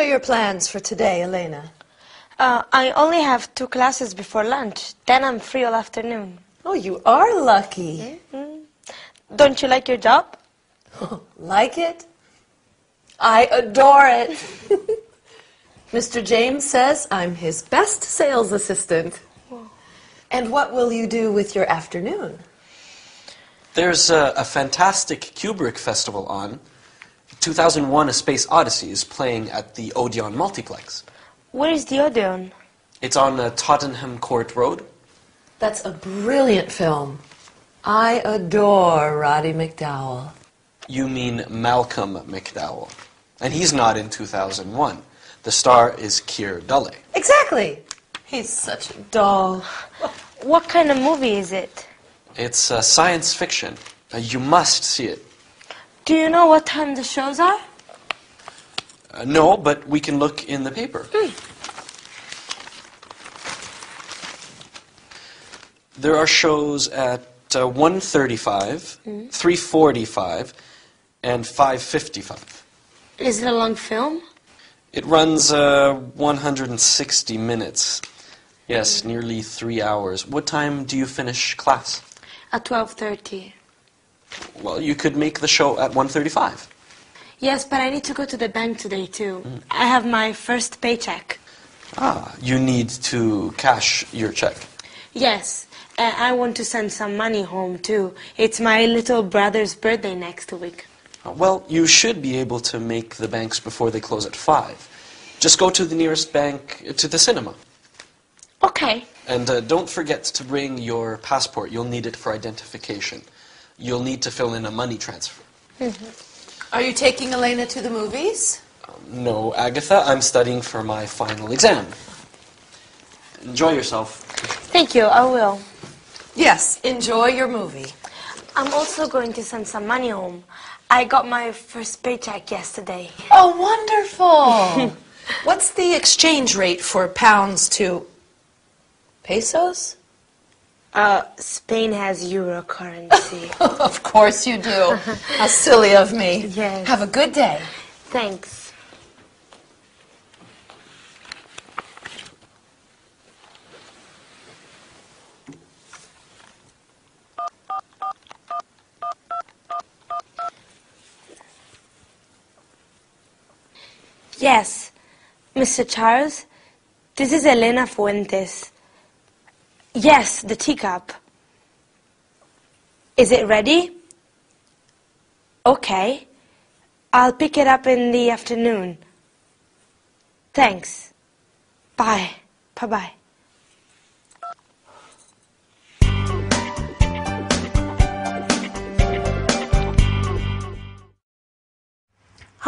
are your plans for today, Elena? I only have 2 classes before lunch. Then I'm free all afternoon. Oh, you are lucky. Don't you like your job? Like it? I adore it. Mr. James says I'm his best sales assistant. Whoa. And what will you do with your afternoon? There's a fantastic Kubrick festival on. 2001: A Space Odyssey is playing at the Odeon Multiplex. Where is the Odeon? It's on Tottenham Court Road. That's a brilliant film. I adore Roddy McDowall. You mean Malcolm McDowell. And he's not in 2001. The star is Keir Dullea. Exactly. He's such a doll. What kind of movie is it? It's science fiction. You must see it. Do you know what time the shows are? No, but we can look in the paper. There are shows at 1:35, 3:45, and 5:55. Is it a long film? It runs 160 minutes. Yes, nearly 3 hours. What time do you finish class? At 12:30. Well, you could make the show at 1:35. Yes, but I need to go to the bank today, too. I have my first paycheck. Ah, you need to cash your check. Yes, I want to send some money home, too. It's my little brother's birthday next week. Well, you should be able to make the banks before they close at 5. Just go to the nearest bank to the cinema. Okay. And don't forget to bring your passport. You'll need it for identification. You'll need to fill in a money transfer. Are you taking Elena to the movies? No, Agatha, I'm studying for my final exam. Enjoy yourself. Thank you, I will. Yes, enjoy your movie. I'm also going to send some money home. I got my first paycheck yesterday. Oh, wonderful. What's the exchange rate for pounds to pesos? Spain has euro currency. Of course you do. How silly of me. Yes. Have a good day. Thanks. Yes, Mr. Charles, this is Elena Fuentes. Yes, the teacup. Is it ready? Okay. I'll pick it up in the afternoon. Thanks. Bye. Bye-bye.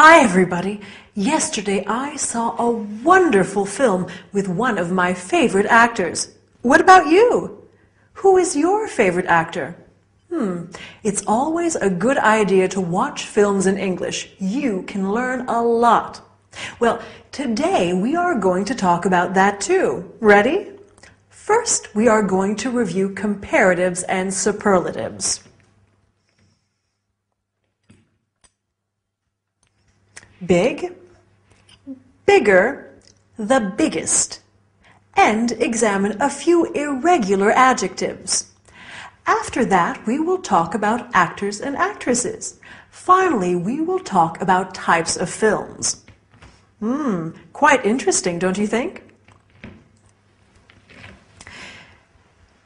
Hi everybody! Yesterday I saw a wonderful film with one of my favorite actors. What about you? Who is your favorite actor? It's always a good idea to watch films in English. You can learn a lot. Well, today we are going to talk about that too. Ready? First, we are going to review comparatives and superlatives. Big, bigger, the biggest, and examine a few irregular adjectives. After that, we will talk about actors and actresses. Finally, we will talk about types of films. Quite interesting, don't you think?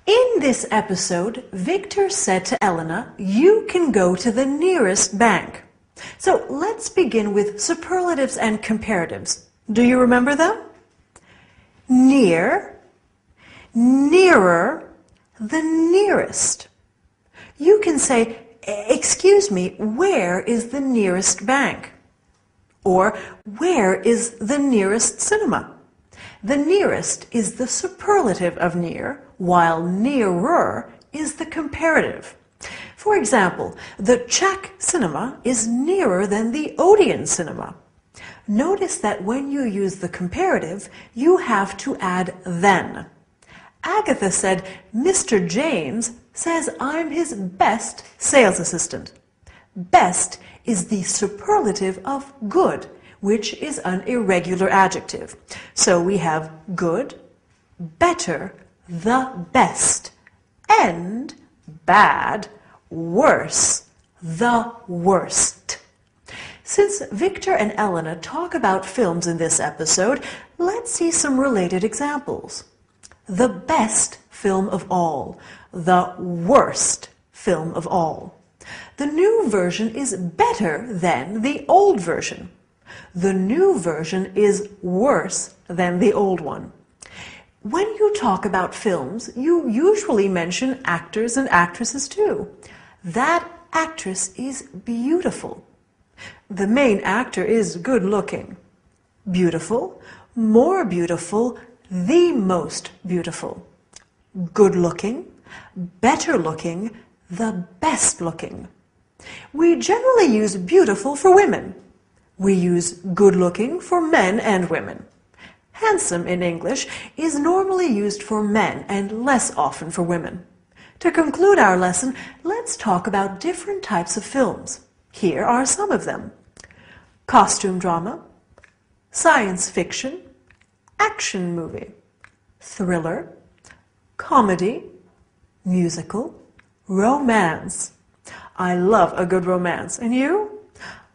In this episode, Victor said to Elena, "You can go to the nearest bank." So let's begin with superlatives and comparatives. Do you remember them? Near, nearer, the nearest. You can say, "Excuse me, where is the nearest bank?" Or, "Where is the nearest cinema?" The nearest is the superlative of near, while nearer is the comparative. For example, the Czech cinema is nearer than the Odeon cinema. Notice that when you use the comparative, you have to add then. Agatha said, "Mr. James says I'm his best sales assistant." Best is the superlative of good, which is an irregular adjective. So we have good, better, the best, and bad, worse, the worst. Since Victor and Elena talk about films in this episode, let's see some related examples. The best film of all, the worst film of all. The new version is better than the old version. The new version is worse than the old one. When you talk about films, you usually mention actors and actresses too. That actress is beautiful. The main actor is good looking. Beautiful, more beautiful, the most beautiful. Good looking, better looking, the best looking. We generally use beautiful for women. We use good looking for men and women. Handsome in English is normally used for men and less often for women. To conclude our lesson, let's talk about different types of films. Here are some of them. Costume drama, science fiction, action movie, thriller, comedy, musical, romance. I love a good romance. And you?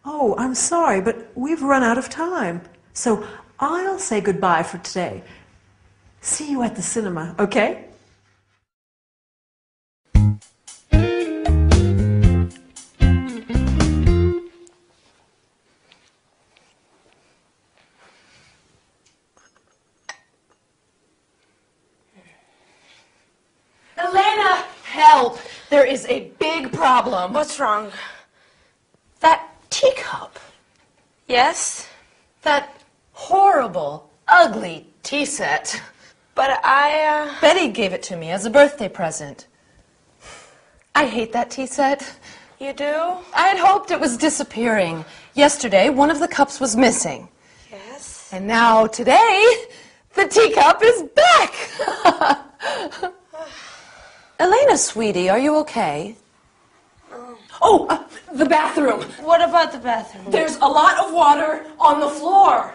Oh, I'm sorry, but we've run out of time. So I'll say goodbye for today. See you at the cinema, okay? Elena, help! There is a big problem. What's wrong? That teacup. Yes? That horrible, ugly tea set. But Betty gave it to me as a birthday present. I hate that tea set. You do? I had hoped it was disappearing. Yesterday, one of the cups was missing. Yes. And now, today, the teacup is back! Elena, sweetie, are you okay? Oh, the bathroom. What about the bathroom? There's a lot of water on the floor.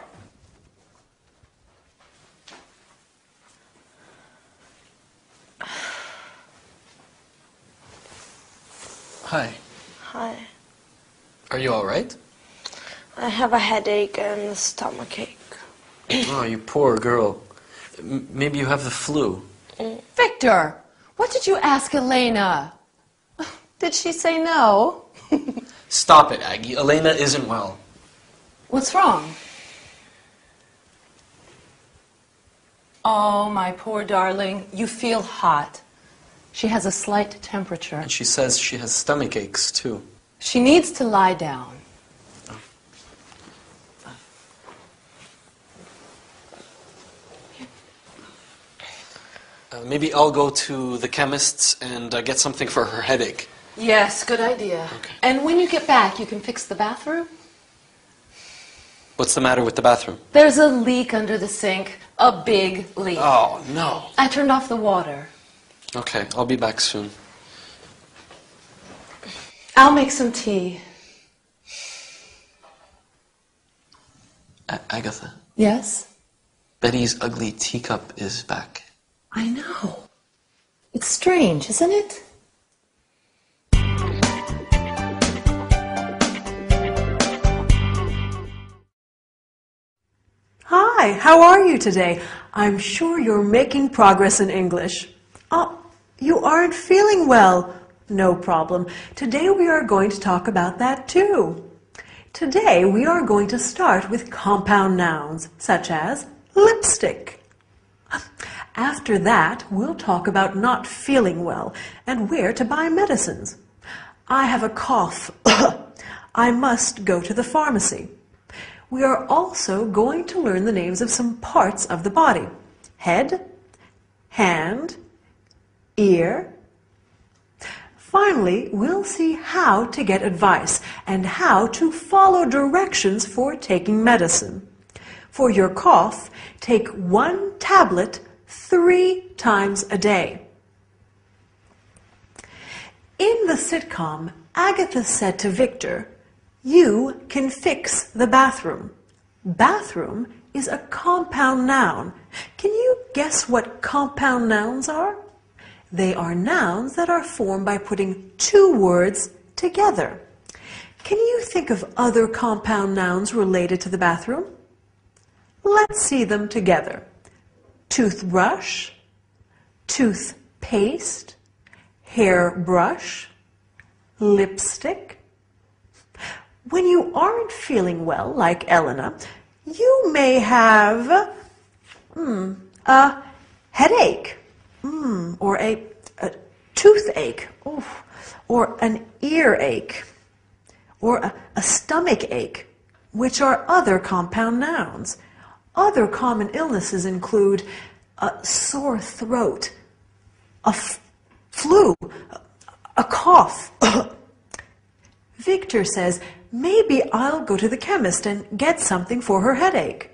Hi. Hi. Are you all right? I have a headache and a stomachache. Oh, you poor girl. Maybe you have the flu. Victor, what did you ask Elena? Did she say no? Stop it, Aggie. Elena isn't well. What's wrong? Oh, my poor darling, you feel hot. She has a slight temperature. And she says she has stomach aches, too. She needs to lie down. Maybe I'll go to the chemist's and get something for her headache. Yes, good idea. Okay. And when you get back, you can fix the bathroom? What's the matter with the bathroom? There's a leak under the sink. A big leak. Oh, no. I turned off the water. Okay, I'll be back soon. I'll make some tea. Agatha, Yes? Betty's ugly teacup is back. I know. It's strange, isn't it? Hi, how are you today? I'm sure you're making progress in English. Oh, you aren't feeling well. No problem. Today we are going to talk about that too. Today we are going to start with compound nouns, such as lipstick. After that, we'll talk about not feeling well and where to buy medicines. I have a cough. I must go to the pharmacy. We are also going to learn the names of some parts of the body. Head, hand, ear. Finally, we'll see how to get advice and how to follow directions for taking medicine. For your cough, take 1 tablet 3 times a day. In the sitcom, Agatha said to Victor, "You can fix the bathroom." Bathroom is a compound noun. Can you guess what compound nouns are? They are nouns that are formed by putting two words together. Can you think of other compound nouns related to the bathroom? Let's see them together. Toothbrush, toothpaste, hairbrush, lipstick. When you aren't feeling well, like Elena, you may have a headache, or a toothache, or an earache, or a stomach ache, which are other compound nouns. Other common illnesses include a sore throat, a flu, a cough. Victor says, maybe I'll go to the chemist and get something for her headache.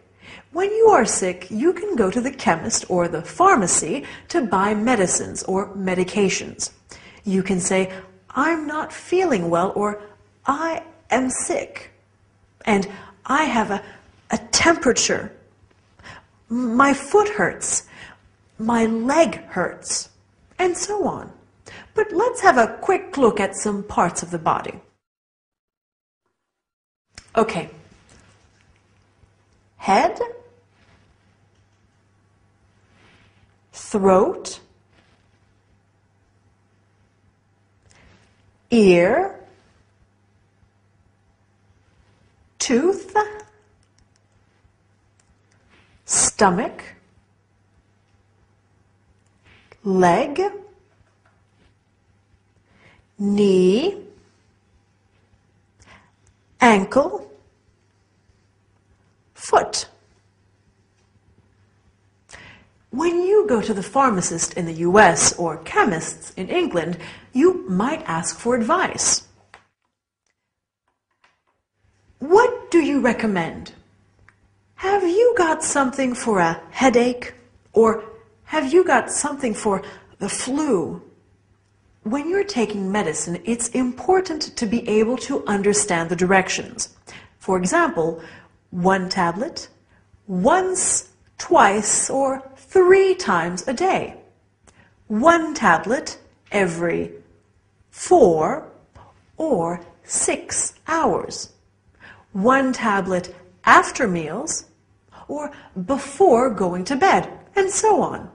When you are sick, you can go to the chemist or the pharmacy to buy medicines or medications. You can say, I'm not feeling well, or I am sick, and I have a temperature. My foot hurts, my leg hurts, and so on. But let's have a quick look at some parts of the body. Okay. Head, throat, ear, tooth, stomach, leg, knee, ankle, foot. When you go to the pharmacist in the US or chemists in England, you might ask for advice. What do you recommend? Have you got something for a headache? Or have you got something for the flu? When you're taking medicine, it's important to be able to understand the directions. For example, 1 tablet, once, twice, or 3 times a day. 1 tablet every 4 or 6 hours. 1 tablet after meals or before going to bed, and so on.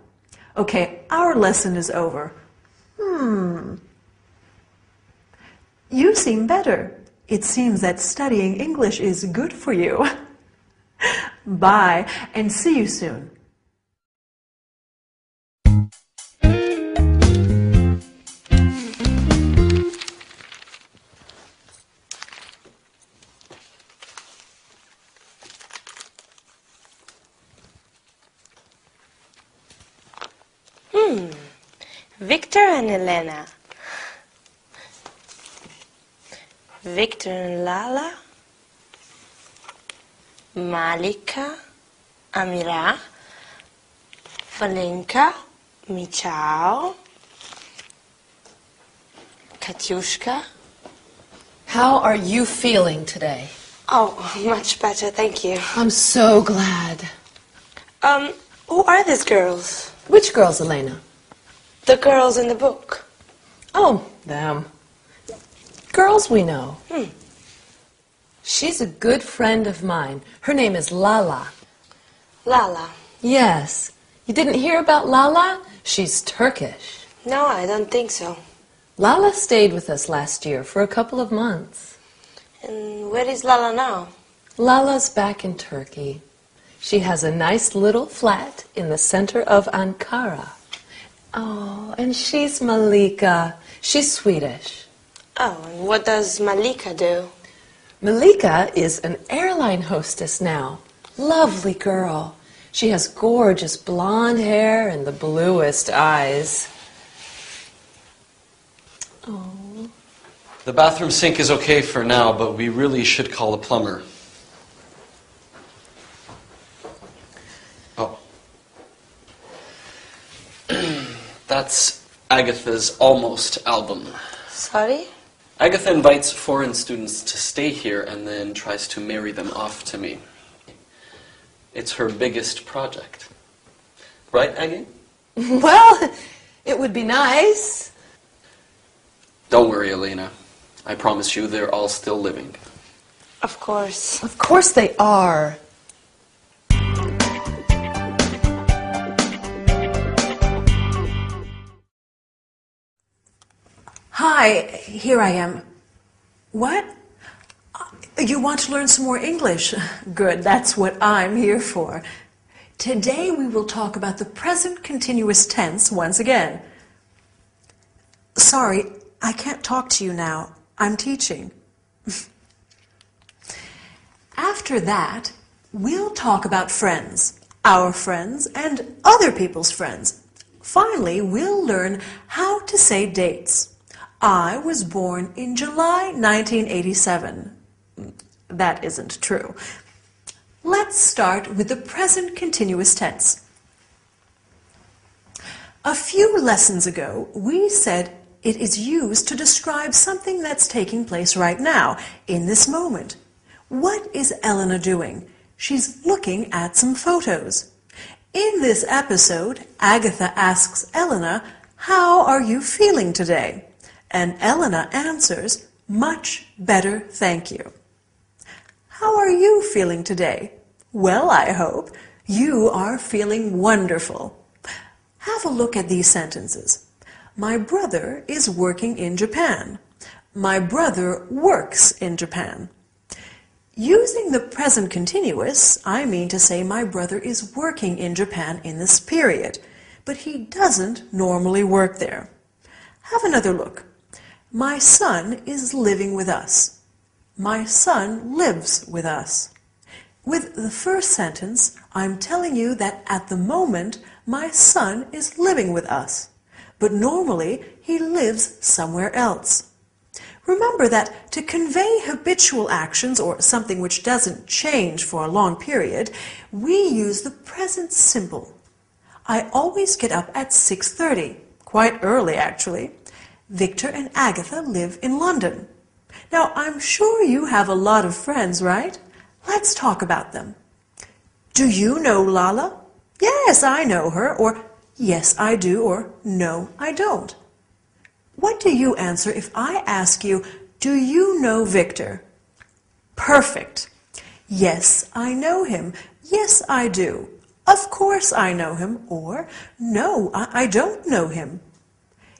Okay, our lesson is over. You seem better. It seems that studying English is good for you. Bye, and see you soon. Victor and Elena. Victor and Lala. Malika, Amira, Valenka, Michał, Katyushka. How are you feeling today? Oh, much better, thank you. I'm so glad. Who are these girls? Which girls, Elena? The girls in the book. Oh, them. Girls we know. She's a good friend of mine. Her name is Lala. Lala. Yes. You didn't hear about Lala? She's Turkish. No, I don't think so. Lala stayed with us last year for a couple of months. And where is Lala now? Lala's back in Turkey. She has a nice little flat in the center of Ankara. Oh, and she's Malika. She's Swedish. Oh, and what does Malika do? Malika is an airline hostess now. Lovely girl. She has gorgeous blonde hair and the bluest eyes. Oh. The bathroom sink is okay for now, but we really should call a plumber. Oh. That's Agatha's almost album. Sorry? Agatha invites foreign students to stay here and then tries to marry them off to me. It's her biggest project. Right, Aggie? Well, it would be nice. Don't worry, Elena. I promise you they're all still living. Of course. Of course they are. Hi, here I am. What? You want to learn some more English? Good, that's what I'm here for. Today we will talk about the present continuous tense once again. Sorry, I can't talk to you now. I'm teaching. After that, we'll talk about friends, our friends, and other people's friends. Finally, we'll learn how to say dates. I was born in July 1987. That isn't true. Let's start with the present continuous tense. A few lessons ago, we said it is used to describe something that's taking place right now, in this moment. What is Elena doing? She's looking at some photos. In this episode, Agatha asks Elena, "How are you feeling today?" And Elena answers, "Much better, thank you." How are you feeling today? Well, I hope you are feeling wonderful. Have a look at these sentences. My brother is working in Japan. My brother works in Japan. Using the present continuous, I mean to say my brother is working in Japan in this period, but he doesn't normally work there. Have another look. My son is living with us. My son lives with us. With the first sentence, I'm telling you that at the moment, my son is living with us, but normally he lives somewhere else. Remember that to convey habitual actions or something which doesn't change for a long period, we use the present simple. I always get up at 6:30, quite early actually. Victor and Agatha live in London. Now, I'm sure you have a lot of friends, right? Let's talk about them. Do you know Lala? Yes, I know her, or yes, I do, or no, I don't. What do you answer if I ask you, do you know Victor? Perfect. Yes, I know him. Yes, I do. Of course I know him, or no, I don't know him.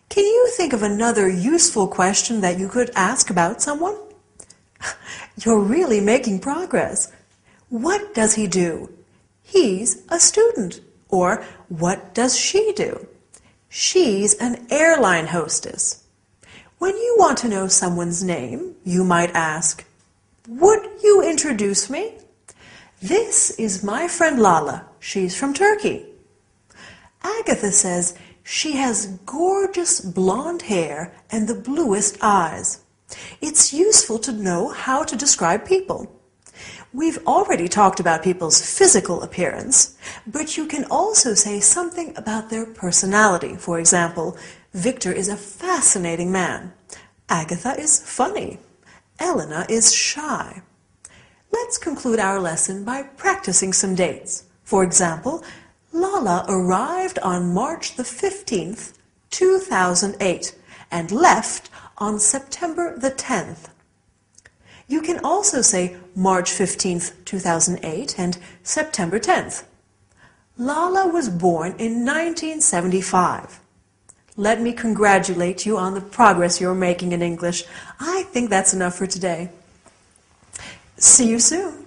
Can you think of another useful question that you could ask about someone? You're really making progress. What does he do? He's a student. Or what does she do? She's an airline hostess. When you want to know someone's name, you might ask, would you introduce me? This is my friend Lala. She's from Turkey. Agatha says she has gorgeous blonde hair and the bluest eyes. It's useful to know how to describe people. We've already talked about people's physical appearance, but you can also say something about their personality. For example, Victor is a fascinating man. Agatha is funny. Elena is shy. Let's conclude our lesson by practicing some dates. For example, Lala arrived on March the 15th, 2008, and left on September the 10th. You can also say March 15th, 2008 and September 10th. Lala was born in 1975. Let me congratulate you on the progress you're making in English. I think that's enough for today. See you soon.